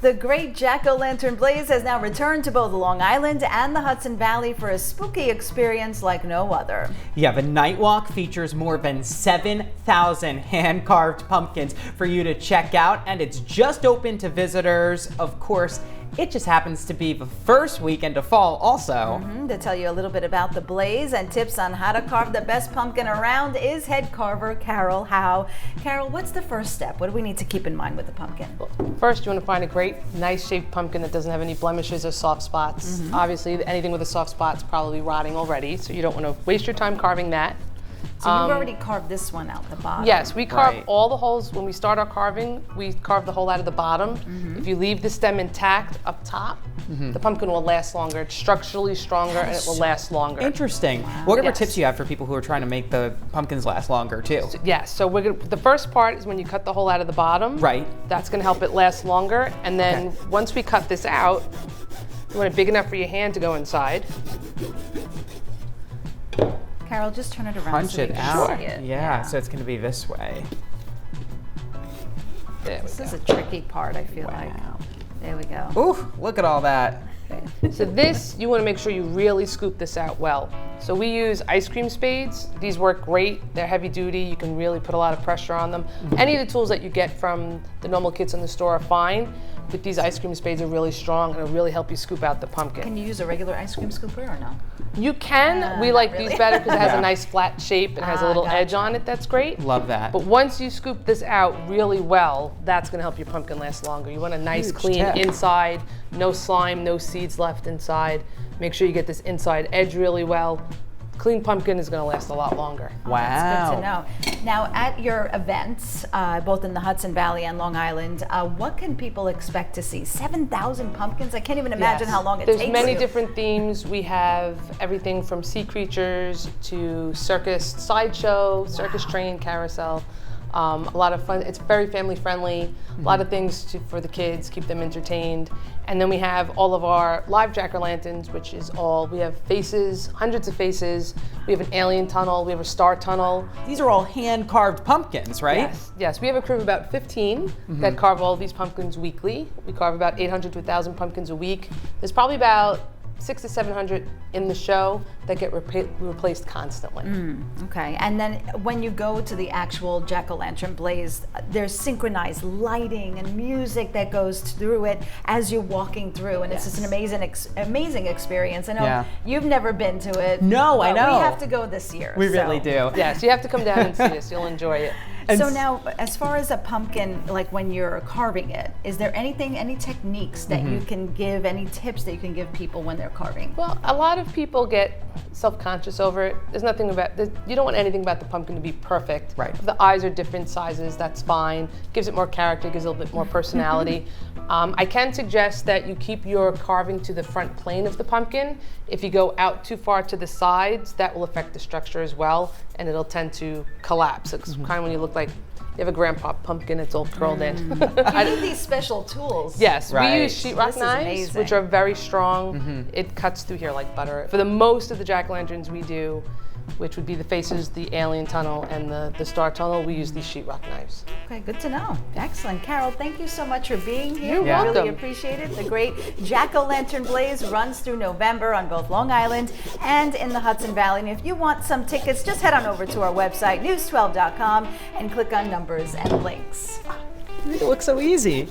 The great jack-o'-lantern blaze has now returned to both Long Island and the Hudson Valley for a spooky experience like no other. Yeah, the night walk features more than 7,000 hand-carved pumpkins for you to check out, and it's just open to visitors. Of course, it just happens to be the first weekend of fall also. To tell you a little bit about the blaze and tips on how to carve the best pumpkin around is head carver Carol Howe. Carol, what's the first step? What do we need to keep in mind with the pumpkin? First, you want to find a great, nice shaped pumpkin that doesn't have any blemishes or soft spots. Obviously, anything with a soft spot is probably rotting already, so you don't want to waste your time carving that. So you've already carved this one out the bottom. Yes, we carve all the holes. When we start our carving, we carve the hole out of the bottom. If you leave the stem intact up top, the pumpkin will last longer. It's structurally stronger and it will last longer. Interesting. Whatever tips you have for people who are trying to make the pumpkins last longer too. Yes, so the first part is when you cut the hole out of the bottom. Right. That's going to help it last longer. And then once we cut this out, you want it big enough for your hand to go inside. Carol, just turn it around Punch so we it can out. see it. Yeah, so it's going to be this way. There This is a tricky part, I feel like. There we go. Ooh, look at all that. So this, you want to make sure you really scoop this out well. So we use ice cream spades. These work great. They're heavy duty. You can really put a lot of pressure on them. Any of the tools that you get from the normal kits in the store are fine, but these ice cream spades are really strong and it'll really help you scoop out the pumpkin. Can you use a regular ice cream scooper or no? You can. We like really. these better because it has a nice flat shape and has a little edge gotcha. on it. That's great. Love that. But once you scoop this out really well, that's going to help your pumpkin last longer. You want a nice, Huge clean tip. inside, no slime, no seeds left inside. Make sure you get this inside edge really well. Clean pumpkin is going to last a lot longer. Wow. That's good to know. Now, at your events, both in the Hudson Valley and Long Island, what can people expect to see? 7,000 pumpkins? I can't even imagine how long it There's takes. many different themes. We have everything from sea creatures to circus sideshow, circus train, carousel. A lot of fun. It's very family friendly. A lot of things for the kids, keep them entertained. And then we have all of our live jack-o'-lanterns, which is we have faces, hundreds of faces. We have an alien tunnel. We have a star tunnel. These are all hand-carved pumpkins, right? Yes. We have a crew of about 15 that carve all of these pumpkins weekly. We carve about 800 to 1,000 pumpkins a week. There's probably about 600 to 700 in the show that get replaced constantly. Okay, and then when you go to the actual jack-o'-lantern blaze, there's synchronized lighting and music that goes through it as you're walking through, and it's just an amazing experience. I know you've never been to it. No, I know. We have to go this year. We really do. Yes, you have to come down and see us. You'll enjoy it. So now, as far as a pumpkin, like when you're carving it, is there any techniques that you can give, any tips that you can give people when they're carving? Well, a lot of people get self-conscious over it. There's nothing you don't want anything about the pumpkin to be perfect. Right. If the eyes are different sizes, that's fine. Gives it more character, gives it a little bit more personality. I can suggest that you keep your carving to the front plane of the pumpkin. If you go out too far to the sides, that will affect the structure as well, and it'll tend to collapse. It's kind of when you look like you have a grandpa pumpkin, it's all curled in. You need these special tools. Yes, we use This sheetrock is knives, amazing. which are very strong. It cuts through here like butter. For the most of the jack-o'-lanterns we do, which would be the faces, the alien tunnel, and the star tunnel, we use these sheetrock knives. Okay, good to know. Excellent. Carol, thank you so much for being here. You're We welcome. really appreciate it. The great Jack-O'-Lantern Blaze runs through November on both Long Island and in the Hudson Valley. And if you want some tickets, just head on over to our website, news12.com, and click on numbers and links. It looks so easy.